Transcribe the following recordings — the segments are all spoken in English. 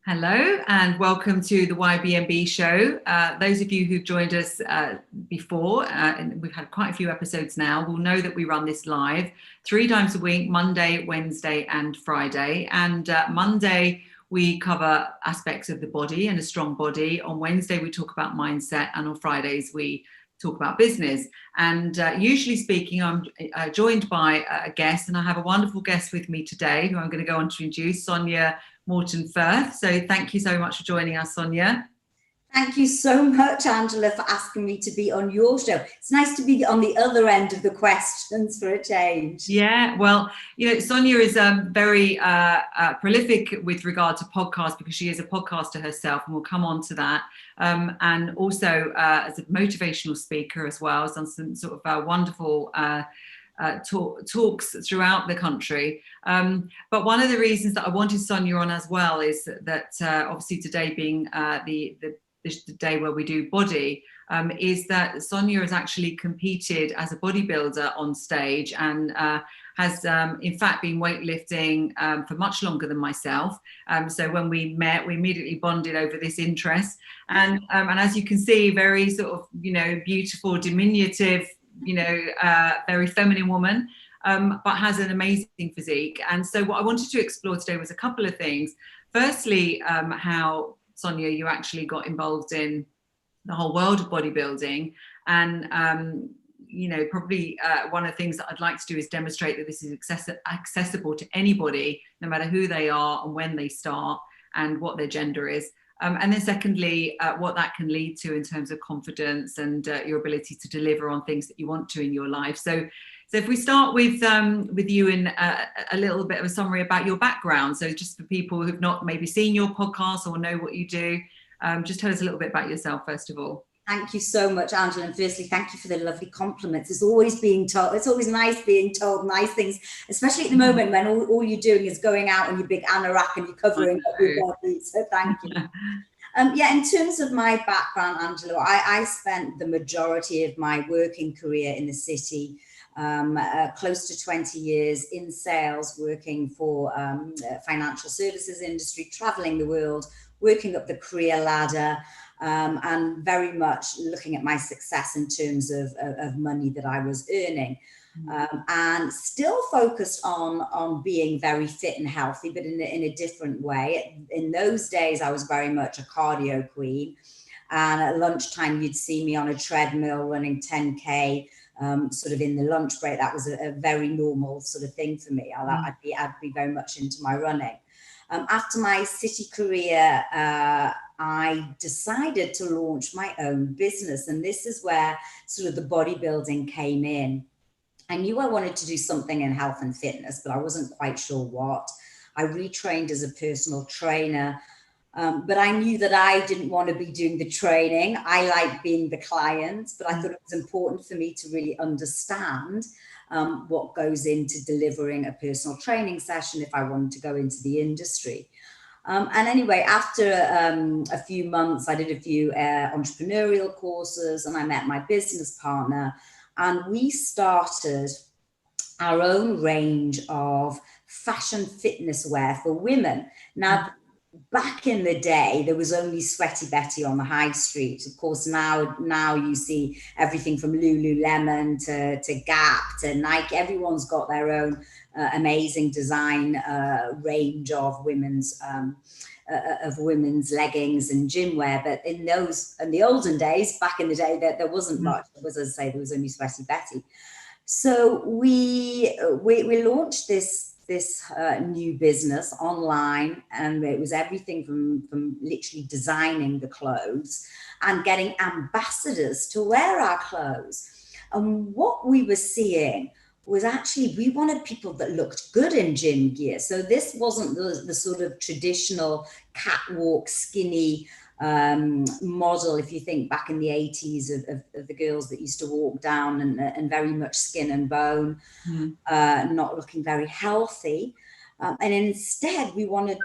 Hello and welcome to the YBMB Show. Those of you who've joined us before, and we've had quite a few episodes now, will know that we run this live 3 times a week, Monday, Wednesday and Friday. And Monday, we cover aspects of the body and a strong body. On Wednesday, we talk about mindset, and on Fridays, we talk about business. And usually speaking, I'm joined by a guest, and I have a wonderful guest with me today who I'm going to go on to introduce, Sonya Morton-Firth. So thank you so much for joining us, Sonya. Thank you so much, Angela, for asking me to be on your show. It's nice to be on the other end of the questions for a change. Yeah, well, Sonya is very prolific with regard to podcasts because she is a podcaster herself, and we'll come on to that. And also as a motivational speaker as well, has done some sort of wonderful talks throughout the country. But one of the reasons that I wanted Sonya on as well is that obviously today being the day where we do body, is that Sonya has actually competed as a bodybuilder on stage and has in fact been weightlifting for much longer than myself. So when we met, we immediately bonded over this interest. And as you can see, very sort of, beautiful, diminutive, very feminine woman, but has an amazing physique. And so what I wanted to explore today was a couple of things. Firstly, how, Sonya, you actually got involved in the whole world of bodybuilding. And, probably one of the things that I'd like to do is demonstrate that this is accessible to anybody, no matter who they are and when they start and what their gender is. And then secondly, what that can lead to in terms of confidence and your ability to deliver on things that you want to in your life. So if we start with you in a little bit of a summary about your background. So just for people who've not maybe seen your podcast or know what you do, just tell us a little bit about yourself, first of all. Thank you so much, Angela. And firstly, thank you for the lovely compliments. It's always nice being told nice things, especially at the moment when all you're doing is going out in your big anorak and you're covering up your body. So thank you. In terms of my background, Angela, I spent the majority of my working career in the city, close to 20 years in sales, working for financial services industry, traveling the world, working up the career ladder, and very much looking at my success in terms of money that I was earning, and still focused on being very fit and healthy, but in a different way. In those days, I was very much a cardio queen, and at lunchtime, you'd see me on a treadmill running 10K, sort of in the lunch break. That was a very normal sort of thing for me. I'd be very much into my running. After my city career, I decided to launch my own business. And this is where sort of the bodybuilding came in. I knew I wanted to do something in health and fitness, but I wasn't quite sure what. I retrained as a personal trainer, but I knew that I didn't want to be doing the training. I like being the client, but I thought it was important for me to really understand what goes into delivering a personal training session if I wanted to go into the industry. And anyway, after a few months, I did a few entrepreneurial courses, and I met my business partner, and we started our own range of fashion fitness wear for women. Now, back in the day, there was only Sweaty Betty on the high street. Of course, now you see everything from Lululemon to Gap to Nike. Everyone's got their own amazing design range of women's leggings and gym wear. But in the olden days, back in the day, there wasn't much. There was only Sweaty Betty. So we launched this new business online, and it was everything from literally designing the clothes and getting ambassadors to wear our clothes. And what we were seeing was actually we wanted people that looked good in gym gear. So this wasn't the sort of traditional catwalk skinny model, if you think back in the 80s of the girls that used to walk down and very much skin and bone, not looking very healthy. And instead we wanted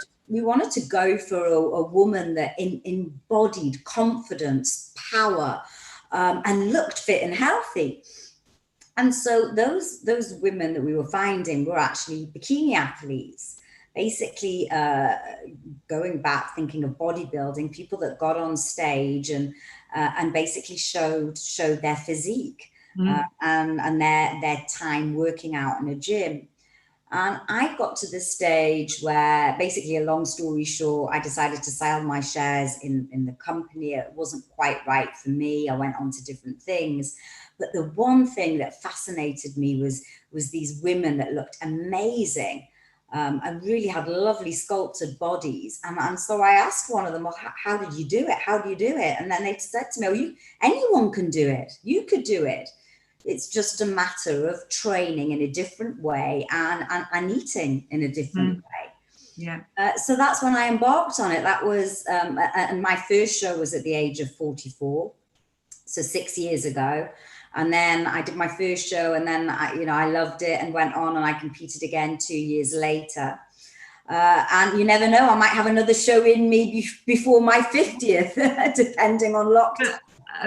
to go for a woman that embodied confidence, power, and looked fit and healthy. And so those women that we were finding were actually bikini athletes. basically going back, thinking of bodybuilding, people that got on stage and basically showed their physique and their time working out in a gym. And I got to the stage where, basically, a long story short, I decided to sell my shares in the company. It wasn't quite right for me. I went on to different things. But the one thing that fascinated me was these women that looked amazing and really had lovely sculpted bodies. And so I asked one of them, well, how did you do it? How do you do it? And then they said to me, oh, anyone can do it. You could do it. It's just a matter of training in a different way and eating in a different way. Yeah. So that's when I embarked on it. That was, and my first show was at the age of 44, so 6 years ago. And then I did my first show, and then I loved it and went on, and I competed again 2 years later. And you never know, I might have another show in me before my 50th, depending on lockdown.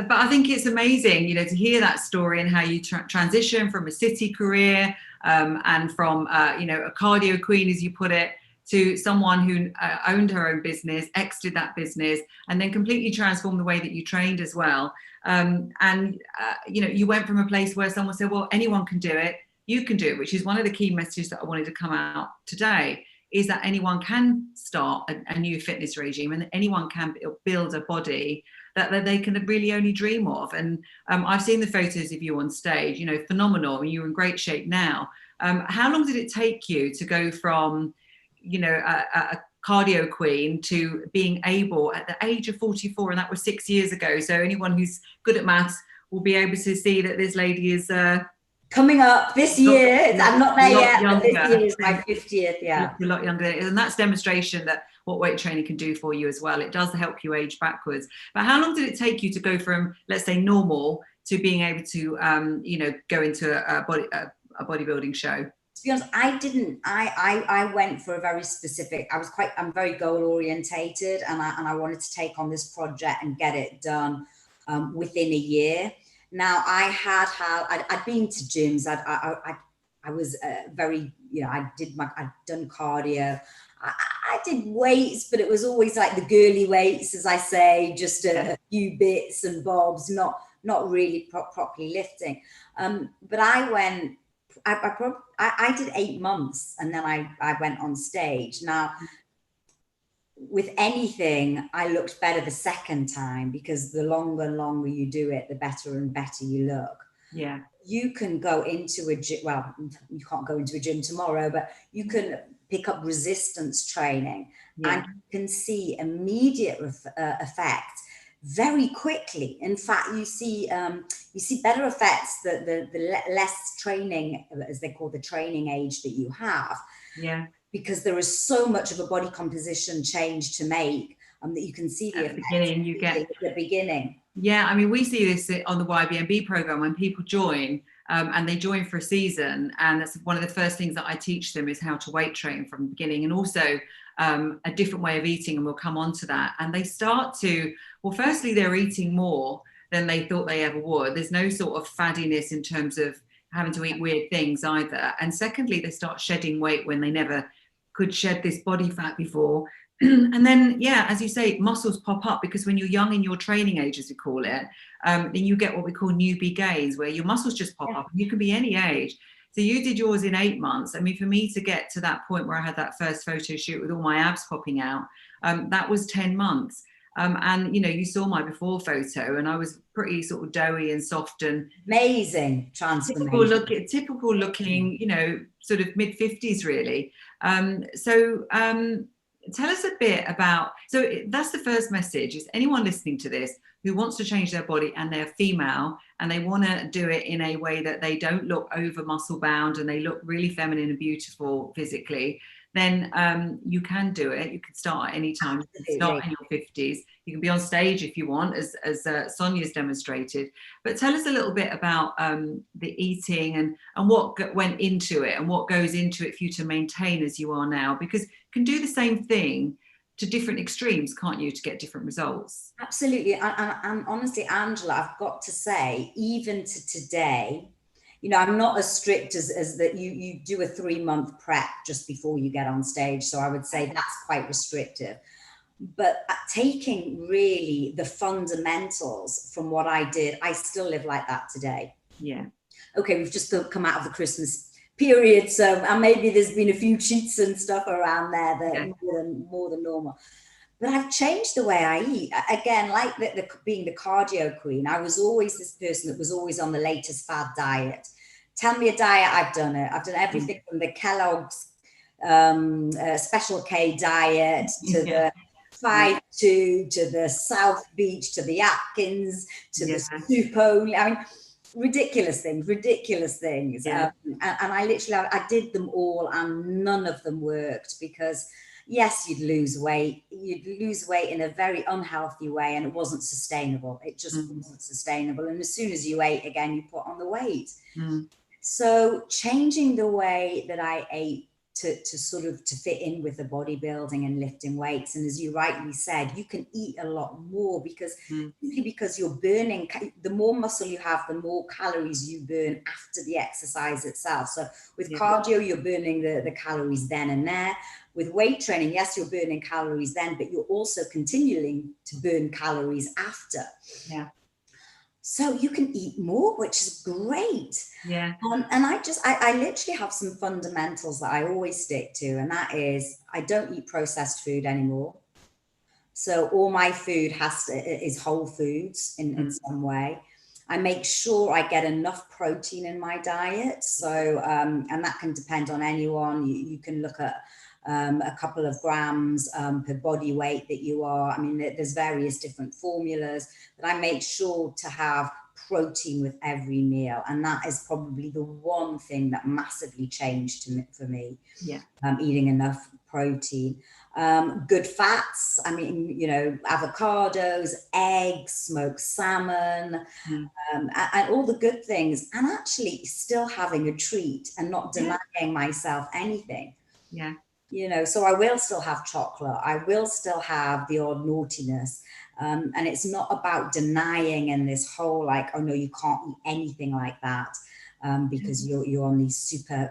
But I think it's amazing, to hear that story and how you transition from a city career and from, a cardio queen, as you put it, to someone who owned her own business, exited that business, and then completely transformed the way that you trained as well. You went from a place where someone said, well, anyone can do it, you can do it, which is one of the key messages that I wanted to come out today, is that anyone can start a new fitness regime and anyone can build a body that they can really only dream of. And I've seen the photos of you on stage, phenomenal, and you're in great shape now. How long did it take you to go from, a cardio queen to being able at the age of 44, and that was 6 years ago? So anyone who's good at maths will be able to see that this lady is coming up this year. I'm not there yet, but this year is my 50th. Yeah, a lot younger, and that's demonstration that what weight training can do for you as well. It does help you age backwards. But how long did it take you to go from, let's say, normal to being able to go into a bodybuilding show? To be honest, I didn't. I went for a very specific. I'm very goal orientated, and I wanted to take on this project and get it done within a year. Now I'd been to gyms. I was very, I'd done cardio. I did weights, but it was always like the girly weights, as I say, just a few bits and bobs, not really properly lifting. But I did 8 months, and then I went on stage. Now, with anything, I looked better the second time, because the longer and longer you do it, the better and better you look. Yeah. You can go into a gym. Well, you can't go into a gym tomorrow, but you can pick up resistance training, and you can see immediate effect very quickly. In fact, you see better effects the less training, as they call the training age, that you have. Yeah. Because there is so much of a body composition change to make, that you can see the effect at the beginning. Yeah, I mean, we see this on the YBMB program when people join, and they join for a season, and that's one of the first things that I teach them, is how to weight train from the beginning, and also a different way of eating, and we'll come on to that. And they start to, well, firstly, they're eating more than they thought they ever would. There's no sort of faddiness in terms of having to eat weird things either. And secondly, they start shedding weight when they never could shed this body fat before. And then, yeah, as you say, muscles pop up, because when you're young in your training age, as we call it, then you get what we call newbie gains, where your muscles just pop up. And you can be any age. So you did yours in 8 months. I mean, for me to get to that point where I had that first photo shoot with all my abs popping out, that was 10 months. And, you saw my before photo, and I was pretty sort of doughy and soft and amazing transformation. Typical looking, sort of mid 50s, really. Tell us a bit about, so that's the first message, is anyone listening to this who wants to change their body and they're female and they want to do it in a way that they don't look over muscle bound and they look really feminine and beautiful physically, then you can do it. You can start at any time. You can start in your 50s. You can be on stage if you want, as Sonya's demonstrated. But tell us a little bit about the eating and what went into it and what goes into it for you to maintain as you are now, because you can do the same thing to different extremes, can't you, to get different results? Absolutely. And honestly, Angela, I've got to say, even to today, you know, I'm not as strict as that you do a 3-month prep just before you get on stage. So I would say that's quite restrictive. But taking really the fundamentals from what I did, I still live like that today. Yeah. Okay, we've just come out of the Christmas period, so and maybe there's been a few cheats and stuff around there that more than normal. But I've changed the way I eat. Again, like being the cardio queen, I was always this person that was always on the latest fad diet. Tell me a diet, I've done it. I've done everything from the Kellogg's Special K diet to the 5-2 to the South Beach to the Atkins to the soup only. I mean, ridiculous things. Yeah. And I literally, I did them all and none of them worked because yes, you'd lose weight in a very unhealthy way and it wasn't sustainable. It just wasn't sustainable. And as soon as you ate again, you put on the weight. So changing the way that I ate to sort of to fit in with the bodybuilding and lifting weights. And as you rightly said, you can eat a lot more because you're burning, the more muscle you have, the more calories you burn after the exercise itself. So with cardio, you're burning the calories then and there. With weight training, yes, you're burning calories then, but you're also continuing to burn calories after. Yeah. So you can eat more, which is great. Yeah. And I literally have some fundamentals that I always stick to. And that is, I don't eat processed food anymore. So all my food is whole foods in some way. I make sure I get enough protein in my diet. So, and that can depend on anyone. You can look at a couple of grams per body weight that you are. I mean, there's various different formulas, but I make sure to have protein with every meal. And that is probably the one thing that massively changed for me. Yeah. Eating enough protein. Good fats. I mean, you know, avocados, eggs, smoked salmon, and all the good things. And actually still having a treat and not denying myself anything. Yeah. You know, so I will still have chocolate. I will still have the odd naughtiness. And it's not about denying and this whole like, oh no, you can't eat anything like that because you're on these super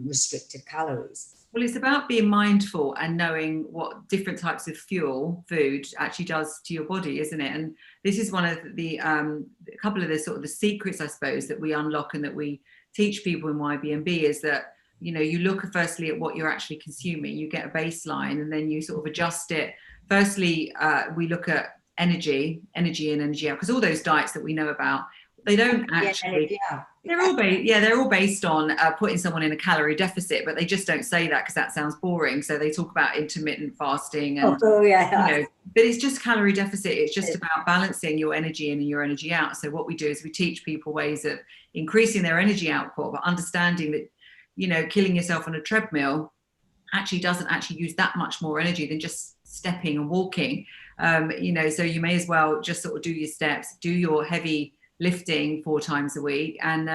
restricted calories. Well, it's about being mindful and knowing what different types of food actually does to your body, isn't it? And this is one of the a couple of the sort of the secrets, I suppose, that we unlock and that we teach people in YBMB is that, you know, you look firstly at what you're actually consuming, you get a baseline and then you sort of adjust it. Firstly, we look at energy in, energy out, because all those diets that we know about, they don't actually, they're all based on putting someone in a calorie deficit, but they just don't say that because that sounds boring. So they talk about intermittent fasting and, you know, but it's just calorie deficit. It's just about balancing your energy in and your energy out. So what we do is we teach people ways of increasing their energy output, but understanding that, you know, killing yourself on a treadmill actually doesn't actually use that much more energy than just stepping and walking. You know, so you may as well just sort of do your steps, do your heavy lifting 4 times a week and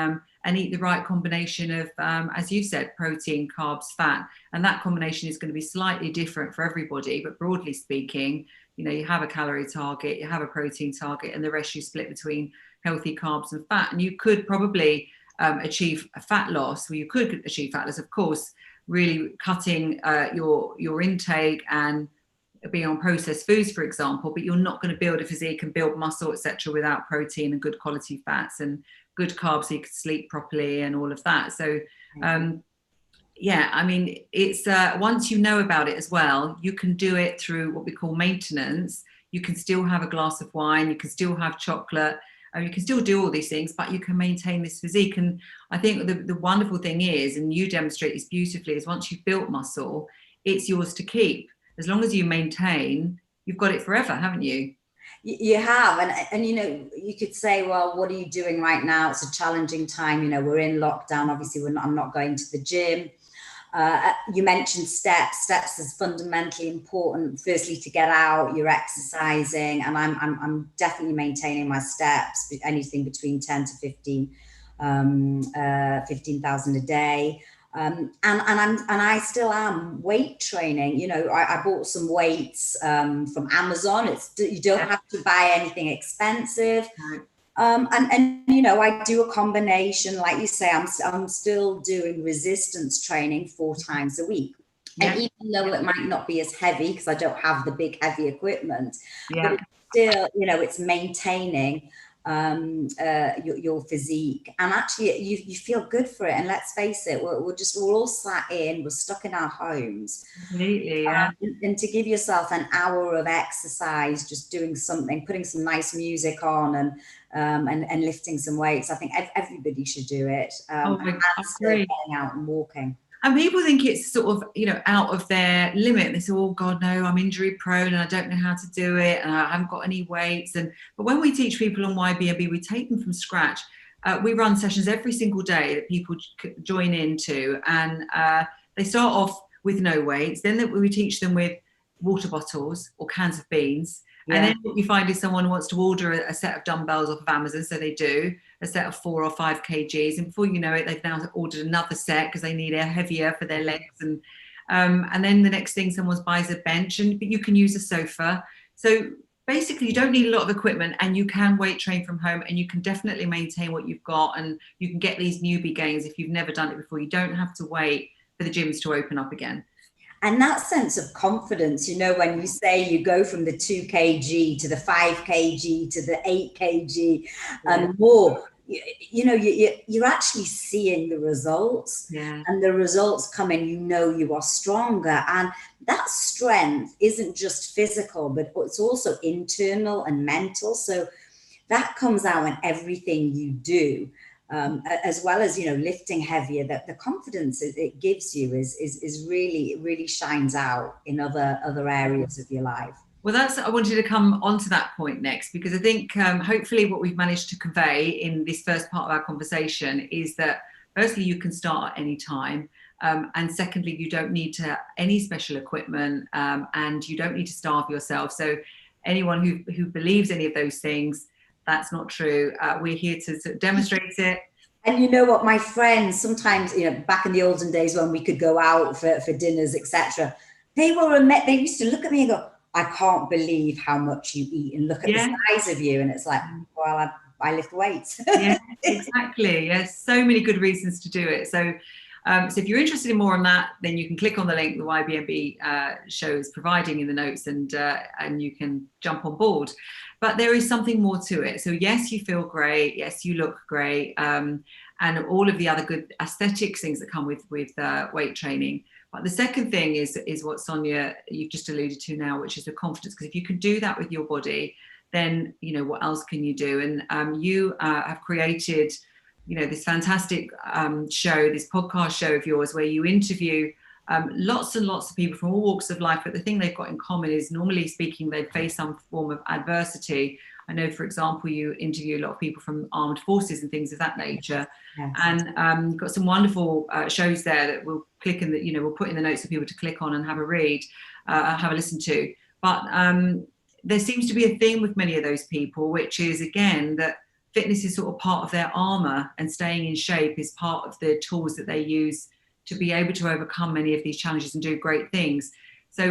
eat the right combination of, as you said, protein, carbs, fat. And that combination is going to be slightly different for everybody. But broadly speaking, you know, you have a calorie target, you have a protein target, and the rest you split between healthy carbs and fat. And you could probably achieve a fat loss, well, you could achieve fat loss, of course, really cutting your intake and being on processed foods, for example, but you're not going to build a physique and build muscle, etc., without protein and good quality fats and good carbs so you can sleep properly and all of that. So yeah, I mean, it's once you know about it as well, you can do it through what we call maintenance. You can still have a glass of wine, you can still have chocolate, you can still do all these things, but you can maintain this physique. And I think the wonderful thing is, and you demonstrate this beautifully, is once you've built muscle, it's yours to keep. As long as you maintain, you've got it forever, haven't you? You have. And, you know, you could say, well, what are you doing right now? It's a challenging time. You know, we're in lockdown. Obviously, I'm not going to the gym. You mentioned steps. Steps is fundamentally important. Firstly, to get out, you're exercising, and I'm definitely maintaining my steps, anything between 10 to 15,000 a day. And I still am weight training. You know, I bought some weights from Amazon. You don't have to buy anything expensive. And you know, I do a combination, like you say, I'm still doing resistance training 4 times a week. Yeah. And even though it might not be as heavy because I don't have the big heavy equipment, Yeah. but it's still, you know, it's maintaining your physique, and actually you feel good for it. And let's face it, we're all sat in, we're stuck in our homes. Completely, yeah. And to give yourself an hour of exercise, just doing something, putting some nice music on, and lifting some weights, I think everybody should do it. I Still agree. getting out and walking. And people think it's sort of, you know, out of their limit. They say, oh God, no, I'm injury prone and I don't know how to do it and I haven't got any weights. But when we teach people on YBMB, we take them from scratch. We run sessions every single day that people join into, and they start off with no weights. Then we teach them with water bottles or cans of beans. Yeah. And then what you find is someone wants to order a set of dumbbells off of Amazon, so they do a set of 4 or 5 kgs, and before you know it, they've now ordered another set because they need a heavier for their legs, and then the next thing someone buys a bench, but you can use a sofa. So basically, you don't need a lot of equipment, and you can weight train from home, and you can definitely maintain what you've got, and you can get these newbie gains if you've never done it before. You don't have to wait for the gyms to open up again. And that sense of confidence, you know, when you say you go from the 2 kg to the 5 kg to the 8 kg and more, you know, you're actually seeing the results. Yeah. And the results come in, you know, you are stronger. And that strength isn't just physical, but it's also internal and mental. So that comes out in everything you do. As well as, you know, lifting heavier, that the confidence it gives you is really shines out in other areas of your life. Well, I wanted to come on to that point next, because I think hopefully what we've managed to convey in this first part of our conversation is that firstly, you can start at any time. And secondly, you don't need any special equipment, and you don't need to starve yourself. So anyone who believes any of those things, that's not true. We're here to demonstrate it. And you know what, my friends, sometimes, you know, back in the olden days when we could go out for dinners, etc., they used to look at me and go, I can't believe how much you eat, and look at the size of you. And it's like, well, I lift weights. Yeah, exactly. Yes, so many good reasons to do it. So if you're interested in more on that, then you can click on the link the YBMB show is providing in the notes, and you can jump on board. But there is something more to it. So yes, you feel great. Yes, you look great. And all of the other good aesthetics things that come with weight training. But the second thing is what Sonya, you've just alluded to now, which is the confidence. Because if you can do that with your body, then, you know, what else can you do? And you have created, you know, this fantastic show, this podcast show of yours, where you interview lots and lots of people from all walks of life. But the thing they've got in common is, normally speaking, they face some form of adversity. I know, for example, you interview a lot of people from armed forces and things of that nature. Yes. And got some wonderful shows there that we'll click in, we'll put in the notes for people to click on and have a read, have a listen to. But there seems to be a theme with many of those people, which is, again, that fitness is sort of part of their armor, and staying in shape is part of the tools that they use to be able to overcome many of these challenges and do great things. So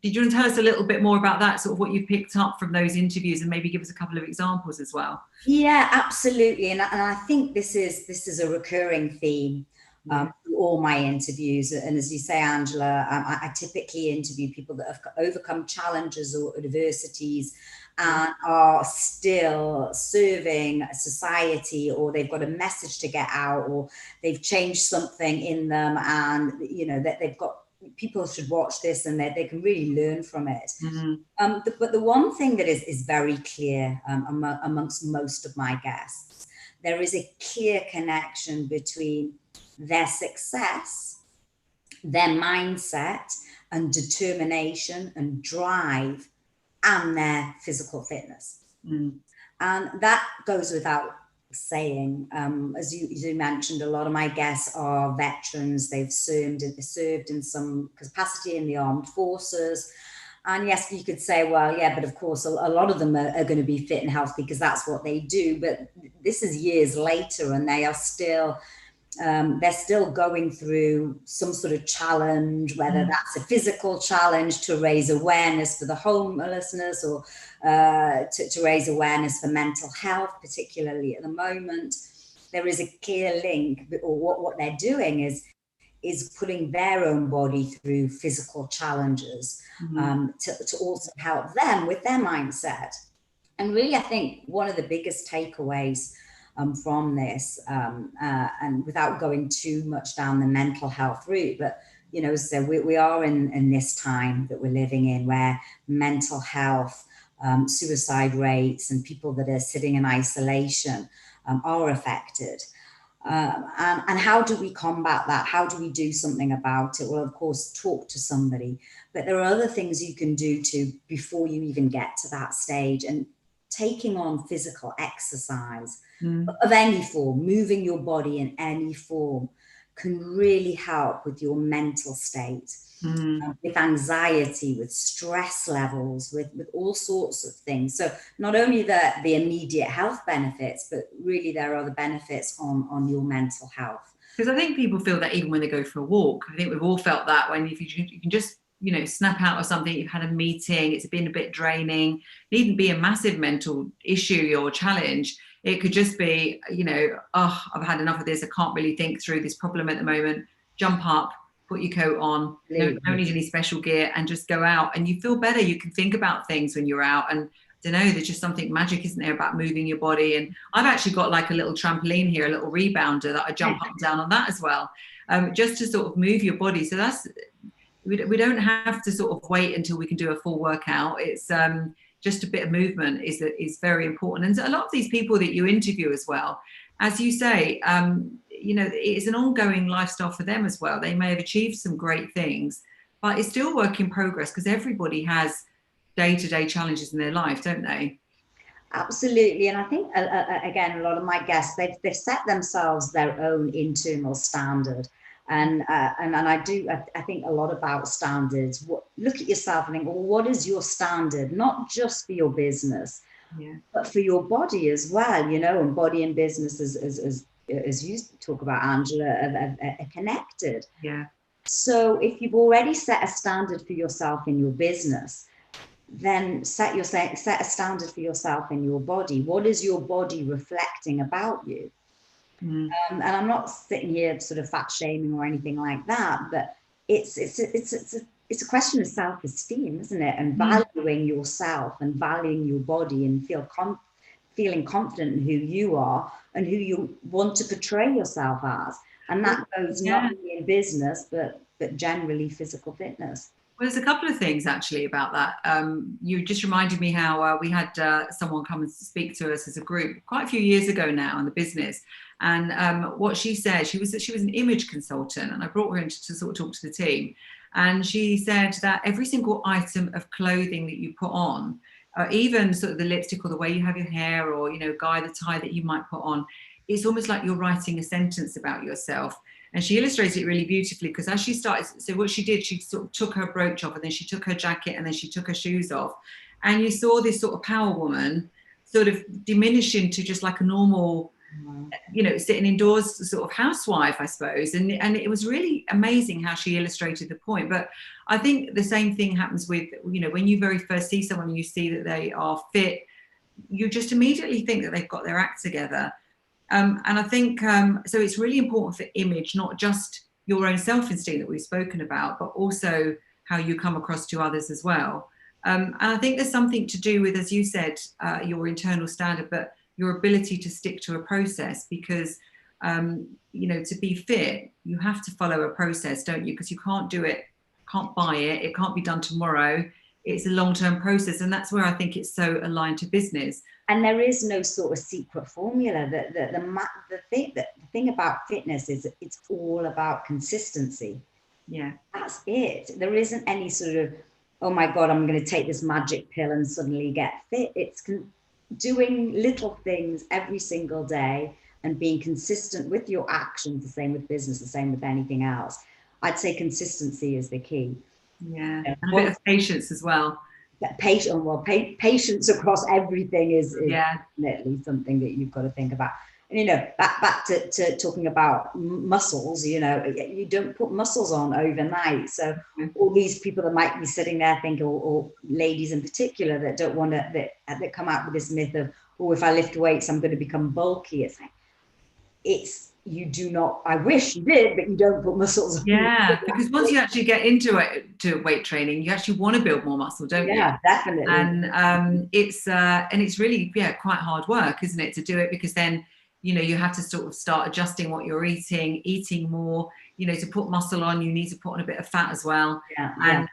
did you want to tell us a little bit more about that, sort of what you picked up from those interviews, and maybe give us a couple of examples as well? Yeah, absolutely. And I think this is a recurring theme through all my interviews. And as you say, Angela, I typically interview people that have overcome challenges or adversities and are still serving society, or they've got a message to get out, or they've changed something in them, and, you know, that they've got, people should watch this and they can really learn from it. Mm-hmm. But the one thing that is very clear amongst most of my guests, there is a clear connection between their success, their mindset and determination and drive, and their physical fitness. And that goes without saying. As you mentioned, a lot of my guests are veterans. They've served in some capacity in the armed forces. And yes, you could say, well, yeah, but of course, a lot of them are going to be fit and healthy because that's what they do. But this is years later, and they are still they're still going through some sort of challenge, whether that's a physical challenge to raise awareness for the homelessness, or to raise awareness for mental health, particularly at the moment. There is a clear link, or what they're doing is putting their own body through physical challenges to also help them with their mindset. And really, I think one of the biggest takeaways from this, and without going too much down the mental health route, but so we are in this time that we're living in, where mental health, suicide rates, and people that are sitting in isolation are affected. And how do we combat that? How do we do something about it? Well, of course, talk to somebody, but there are other things you can do before you even get to that stage. And taking on physical exercise of any form, moving your body in any form, can really help with your mental state, with anxiety, with stress levels, with all sorts of things. So not only the immediate health benefits, but really there are the benefits on your mental health. Because I think people feel that even when they go for a walk. I think we've all felt that, when if you can just snap out of something, you've had a meeting, it's been a bit draining. It needn't be a massive mental issue or challenge. It could just be, oh, I've had enough of this. I can't really think through this problem at the moment. Jump up, put your coat on, don't need any special gear, and just go out. And you feel better. You can think about things when you're out. And I don't know, there's just something magic, isn't there, about moving your body. And I've actually got like a little trampoline here, a little rebounder that I jump up and down on that as well, just to sort of move your body. So that's, we don't have to sort of wait until we can do a full workout. It's just a bit of movement is very important. And a lot of these people that you interview as well, as you say, it's an ongoing lifestyle for them as well. They may have achieved some great things, but it's still work in progress, because everybody has day-to-day challenges in their life, don't they? Absolutely. And I think, again, a lot of my guests, they've set themselves their own internal standard. And I think a lot about standards. Look at yourself and think, well, what is your standard? Not just for your business, but for your body as well, and body and business, as you talk about, Angela, are connected. Yeah. So if you've already set a standard for yourself in your business, then set a standard for yourself in your body. What is your body reflecting about you? And I'm not sitting here sort of fat shaming or anything like that, but it's a question of self-esteem, isn't it? And valuing yourself and valuing your body, and feeling confident in who you are and who you want to portray yourself as. And that goes not only in business, but generally physical fitness. Well, there's a couple of things actually about that. You just reminded me how we had someone come and speak to us as a group quite a few years ago now in the business. And what she said, she was an image consultant, and I brought her in to sort of talk to the team. And she said that every single item of clothing that you put on, even sort of the lipstick or the way you have your hair, or, guy the tie that you might put on, it's almost like you're writing a sentence about yourself. And she illustrated it really beautifully, because as she started, so what she did, she sort of took her brooch off, and then she took her jacket, and then she took her shoes off. And you saw this sort of power woman sort of diminish into just like a normal, sitting indoors sort of housewife, I suppose. And it was really amazing how she illustrated the point. But I think the same thing happens with, when you very first see someone and you see that they are fit, you just immediately think that they've got their act together. And I think, so it's really important for image, not just your own self-esteem that we've spoken about, but also how you come across to others as well. And I think there's something to do with, as you said, your internal standard, but your ability to stick to a process, because, to be fit, you have to follow a process, don't you? Because you can't do it, can't buy it, it can't be done tomorrow. It's a long-term process. And that's where I think it's so aligned to business. And there is no sort of secret formula. The thing about fitness is it's all about consistency. Yeah. That's it. There isn't any sort of, oh my God, I'm going to take this magic pill and suddenly get fit. It's doing little things every single day and being consistent with your actions, the same with business, the same with anything else. I'd say consistency is the key. Yeah, and a bit of patience as well. Patience across everything is definitely something that you've got to think about. And, back to talking about muscles, you don't put muscles on overnight. So all these people that might be sitting there thinking, or ladies in particular that don't want to, that come out with this myth of, oh, if I lift weights, I'm going to become bulky. It's like, you do not, I wish you did, but you don't put muscles on. Yeah, because once you actually get into it, to weight training, you actually want to build more muscle, don't you? Yeah, definitely. And it's really, quite hard work, isn't it, to do it, because then, you have to sort of start adjusting what you're eating more, to put muscle on, you need to put on a bit of fat as well. And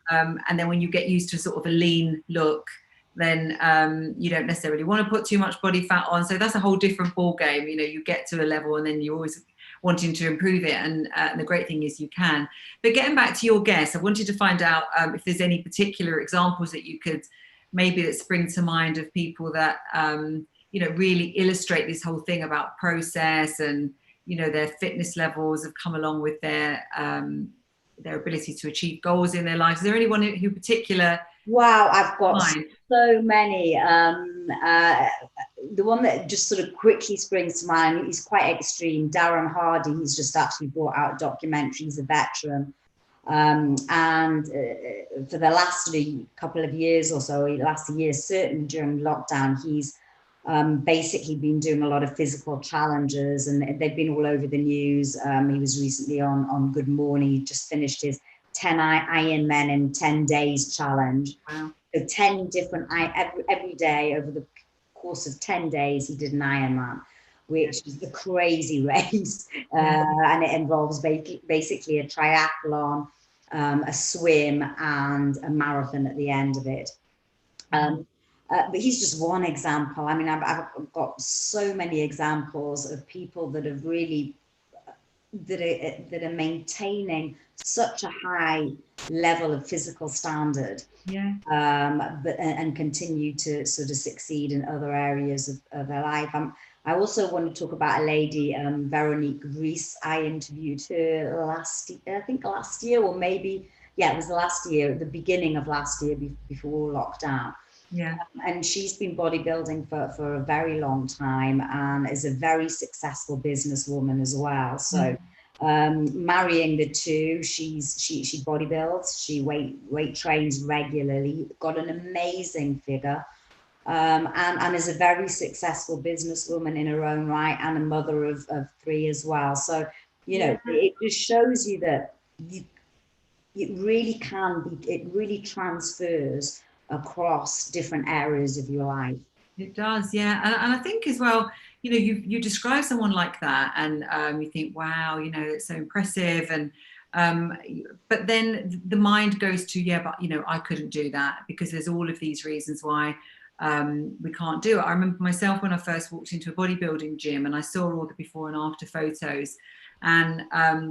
then when you get used to sort of a lean look, then you don't necessarily want to put too much body fat on. So that's a whole different ball game. You get to a level and then you're always wanting to improve it. And the great thing is you can. But getting back to your guest, I wanted to find out if there's any particular examples that you could maybe that spring to mind of people that, really illustrate this whole thing about process and, their fitness levels have come along with their ability to achieve goals in their lives. Is there anyone who particular? Wow, I've got so many. The one that just sort of quickly springs to mind, he's quite extreme, Darren Hardy. He's just actually brought out a documentary. He's a veteran. And for the last couple of years or so, last year, certainly during lockdown, he's basically been doing a lot of physical challenges, and they've been all over the news. He was recently on Good Morning. He just finished his 10 Ironman in 10 days challenge. Wow. So 10 different, every day over the course of 10 days, he did an Ironman, which is a crazy race. And it involves basically a triathlon, a swim, and a marathon at the end of it. But he's just one example. I mean, I've got so many examples of people that have really, that are maintaining such a high level of physical standard, and continue to sort of succeed in other areas of their life. I also want to talk about a lady, Veronique Rees. I interviewed her last year, or maybe, it was last year, at the beginning of last year, before lockdown. Yeah. And she's been bodybuilding for a very long time, and is a very successful businesswoman as well. So marrying the two, she bodybuilds, she weight trains regularly, got an amazing figure, and is a very successful businesswoman in her own right, and a mother of 3 as well. So it just shows you that it really transfers across different areas of your life. It does, yeah. And I think as well, you describe someone like that, and you think, wow, it's so impressive, and but then the mind goes to, but I couldn't do that, because there's all of these reasons why we can't do it. I remember myself when I first walked into a bodybuilding gym and I saw all the before and after photos, and I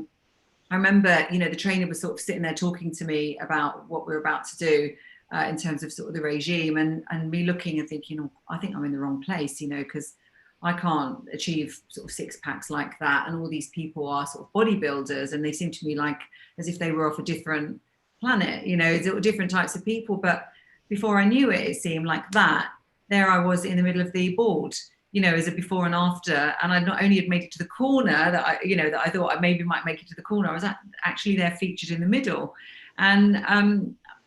remember the trainer was sort of sitting there talking to me about what we were about to do, in terms of sort of the regime, and me looking and thinking, I think I'm in the wrong place, because I can't achieve sort of 6-packs like that, and all these people are sort of bodybuilders, and they seem to me like as if they were off a different planet, different types of people. But before I knew it seemed like that, there I was in the middle of the board, as a before and after, and I not only had made it to the corner that I thought I maybe might make it to the corner, I was actually there featured in the middle. And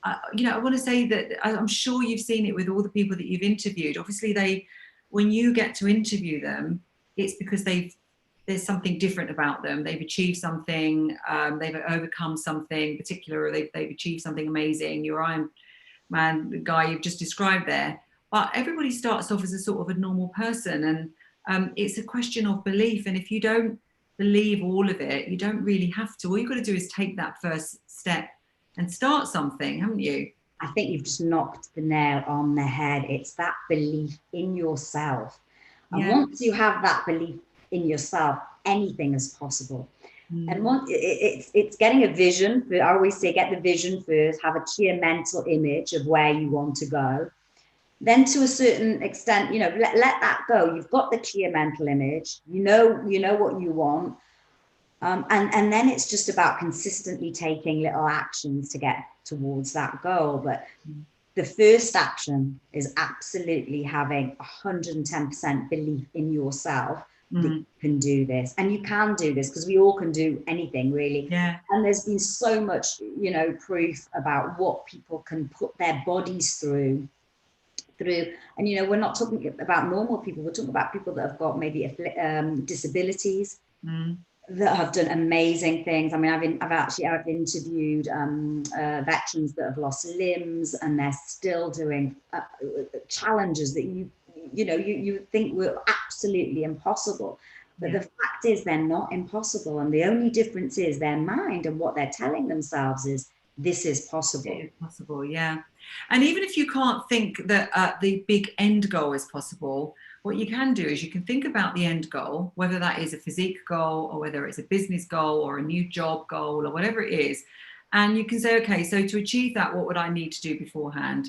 I want to say that I'm sure you've seen it with all the people that you've interviewed. Obviously, when you get to interview them, it's because there's something different about them. They've achieved something, they've overcome something particular, or they've achieved something amazing. Your Iron Man, the guy you've just described there. But everybody starts off as a sort of a normal person, and it's a question of belief. And if you don't believe all of it, you don't really have to. All you've got to do is take that first step and start something, haven't you? I think you've just knocked the nail on the head. It's that belief in yourself. And once you have that belief in yourself, anything is possible. And it's getting a vision. I always say, get the vision first, have a clear mental image of where you want to go. Then to a certain extent, let that go. You've got the clear mental image, you know what you want. And then it's just about consistently taking little actions to get towards that goal. But the first action is absolutely having 110% belief in yourself that you can do this, and you can do this, because we all can do anything really. Yeah. And there's been so much, you know, proof about what people can put their bodies through. And you know, we're not talking about normal people, we're talking about people that have got maybe disabilities, that have done amazing things. I mean, I've interviewed veterans that have lost limbs, and they're still doing challenges that you think were absolutely impossible. But the fact is, they're not impossible, and the only difference is their mind, and what they're telling themselves is, this is possible. It is possible, yeah. And even if you can't think that the big end goal is possible, what you can do is you can think about the end goal, whether that is a physique goal, or whether it's a business goal, or a new job goal, or whatever it is. And you can say, okay, so to achieve that, what would I need to do beforehand?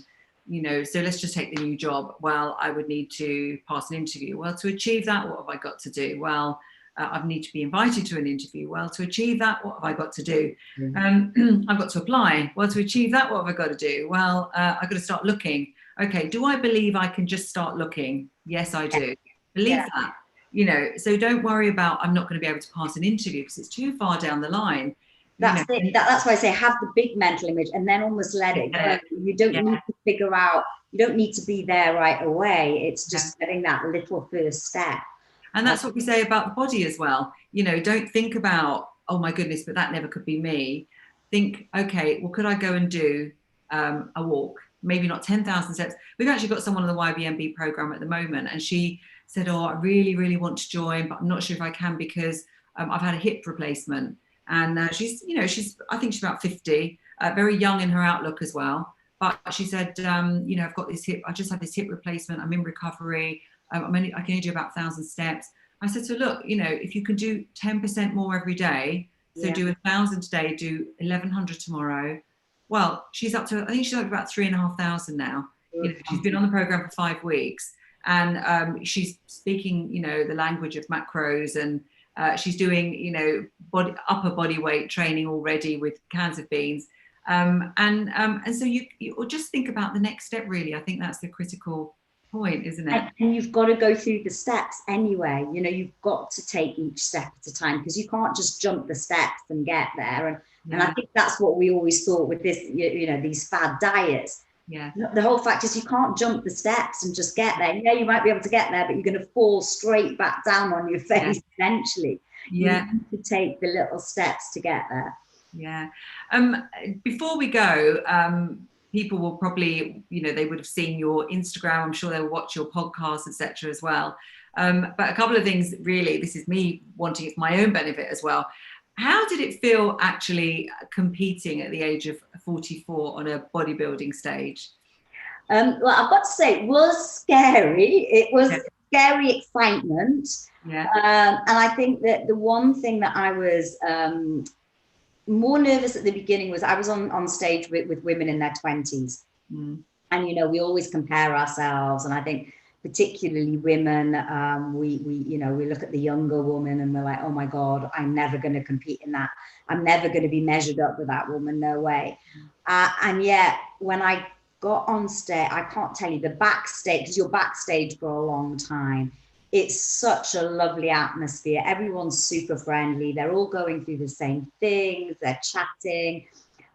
You know, so let's just take the new job. Well, I would need to pass an interview. Well, to achieve that, what have I got to do? Well, I need to be invited to an interview. Well, to achieve that, what have I got to do? I've got to apply. Well, to achieve that, what have I got to do? Well, I've got to start looking. Okay, do I believe I can just start looking? Yes, I do. Believe that. You know, so don't worry about, I'm not going to be able to pass an interview because it's too far down the line. That's it. That's why I say have the big mental image, and then almost let it go. You don't need to figure out, you don't need to be there right away. It's just getting that little first step. And that's what we say about the body as well. You know, don't think about, oh my goodness, but that never could be me. Think, okay, well, could I go and do a walk? Maybe not 10,000 steps. We've actually got someone on the YBMB program at the moment, and she said, oh, I really, really want to join, but I'm not sure if I can because I've had a hip replacement. And she's, you know, I think she's about 50, very young in her outlook as well. But she said, you know, I've got this hip, I just had this hip replacement. I'm in recovery. I can only do about 1,000 steps. I said, so look, you know, if you can do 10% more every day, so do 1,000 today, do 1,100 tomorrow. Well, she's up to, I think she's up to about 3,500 now. You know, she's been on the program for 5 weeks, and she's speaking, you know, the language of macros, and she's doing, you know, upper body weight training already with cans of beans. And so you just think about the next step, really. I think that's the critical point, isn't it? And you've got to go through the steps anyway. You know, you've got to take each step at a time, because you can't just jump the steps and get there. And I think that's what we always thought with this, you know, these fad diets. Yeah. The whole fact is you can't jump the steps and just get there. Yeah, you might be able to get there, but you're going to fall straight back down on your face eventually. You need to take the little steps to get there. Yeah. Before we go, people will probably, you know, they would have seen your Instagram. I'm sure they'll watch your podcast, etc. as well. But a couple of things, really, this is me wanting it for my own benefit as well. How did it feel actually competing at the age of 44 on a bodybuilding stage? Well, I've got to say, it was scary. It was scary excitement. Yeah. And I think that the one thing that I was more nervous at the beginning was I was on stage with women in their 20s. And, you know, we always compare ourselves. And I think particularly women, we look at the younger woman and we're like, oh my God, I'm never going to compete in that. I'm never going to be measured up with that woman. No way. And yet when I got on stage, I can't tell you the backstage, because you're backstage for a long time. It's such a lovely atmosphere. Everyone's super friendly. They're all going through the same things. They're chatting.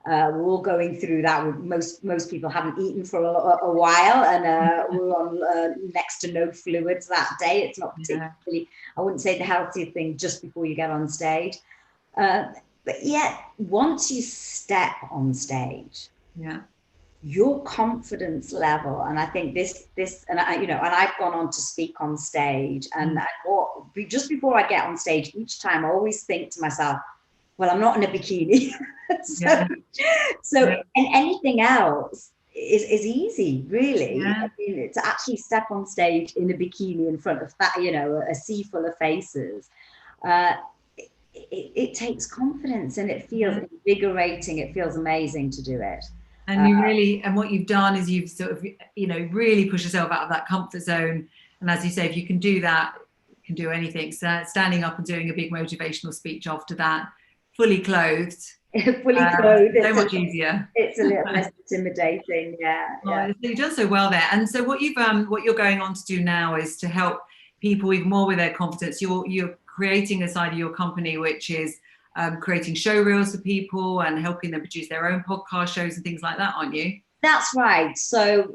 We're all going through that. Most people haven't eaten for a while, and we're on next to no fluids that day. It's not particularly, I wouldn't say the healthiest thing just before you get on stage. But yet, once you step on stage, your confidence level, and I think this, and I've gone on to speak on stage, and just before I get on stage, each time I always think to myself, well, I'm not in a bikini. And anything else is easy, really. I mean, to actually step on stage in a bikini in front of that, you know, a sea full of faces, it takes confidence, and it feels invigorating. It feels amazing to do it. And you really, and what you've done is you've sort of, you know, really pushed yourself out of that comfort zone. And as you say, if you can do that, you can do anything. So standing up and doing a big motivational speech after that, fully clothed. Fully clothed. So much easier. It's a little less intimidating. Yeah. So you've done so well there. And so what you're going on to do now is to help people even more with their confidence. You're creating a side of your company which is creating show reels for people and helping them produce their own podcast shows and things like that, aren't you? That's right. So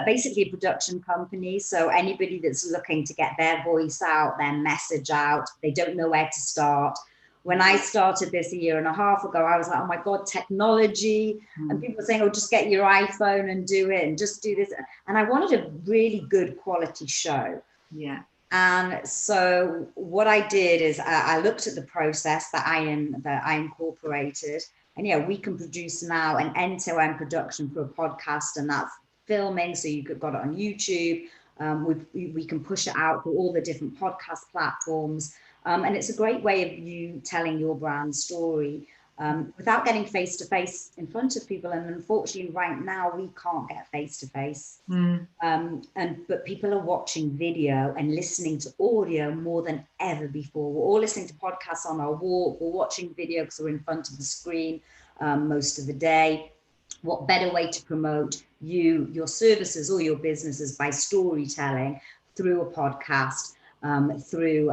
basically a production company. So anybody that's looking to get their voice out, their message out, they don't know where to start. When I started this a year and a half ago, I was like, oh my God, technology. And people were saying, oh, just get your iPhone and do it and just do this. And I wanted a really good quality show. Yeah. And so what I did is I looked at the process that I incorporated. And yeah, we can produce now an end-to-end production for a podcast, and that's filming. So you got it on YouTube. We can push it out for all the different podcast platforms. And it's a great way of you telling your brand story without getting face-to-face in front of people. And unfortunately, right now, we can't get face-to-face. But people are watching video and listening to audio more than ever before. We're all listening to podcasts on our walk. We're watching video because we're in front of the screen most of the day. What better way to promote your services or your businesses by storytelling through a podcast, through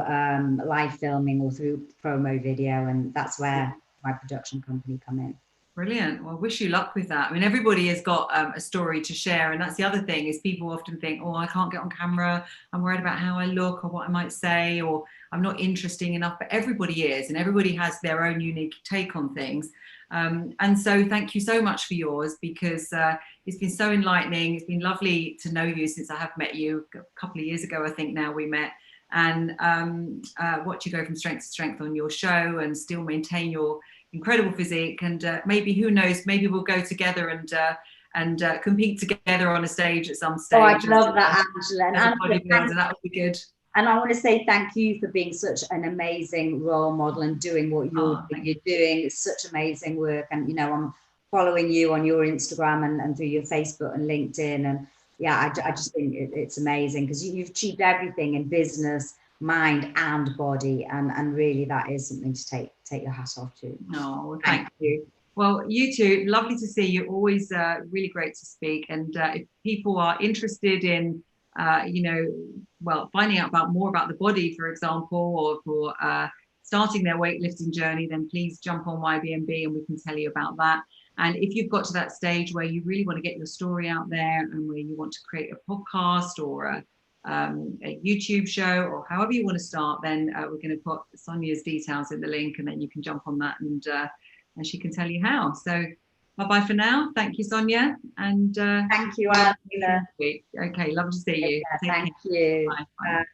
live filming or through promo video? And that's where my production company come in. Brilliant. Well, I wish you luck with that. I mean, everybody has got a story to share. And that's the other thing is people often think, oh, I can't get on camera. I'm worried about how I look or what I might say, or I'm not interesting enough. But everybody is, and everybody has their own unique take on things. And so thank you so much for yours, because it's been so enlightening. It's been lovely to know you since I have met you a couple of years ago, I think now we met, and watch you go from strength to strength on your show and still maintain your incredible physique. And maybe, who knows, maybe we'll go together and compete together on a stage at some stage. Oh, I'd love that, Angela. As a bodybuilder, that would be good. And I want to say thank you for being such an amazing role model and doing what you're doing. It's such amazing work. And, you know, I'm following you on your Instagram and through your Facebook and LinkedIn. And yeah, I just think it's amazing, because you've achieved everything in business, mind and body. And really that is something to take your hat off to. Oh, well, thank you. Well, you two, lovely to see you. Always really great to speak. And if people are interested in, you know, well, finding out more about the body, for example, or for starting their weightlifting journey, then please jump on YBMB and we can tell you about that. And if you've got to that stage where you really want to get your story out there and where you want to create a podcast or a YouTube show or however you want to start, then we're going to put Sonya's details in the link, and then you can jump on that and she can tell you how. So bye-bye for now. Thank you, Sonya. And thank you, Angela. Okay, love to see you. Thank you. Bye. Bye.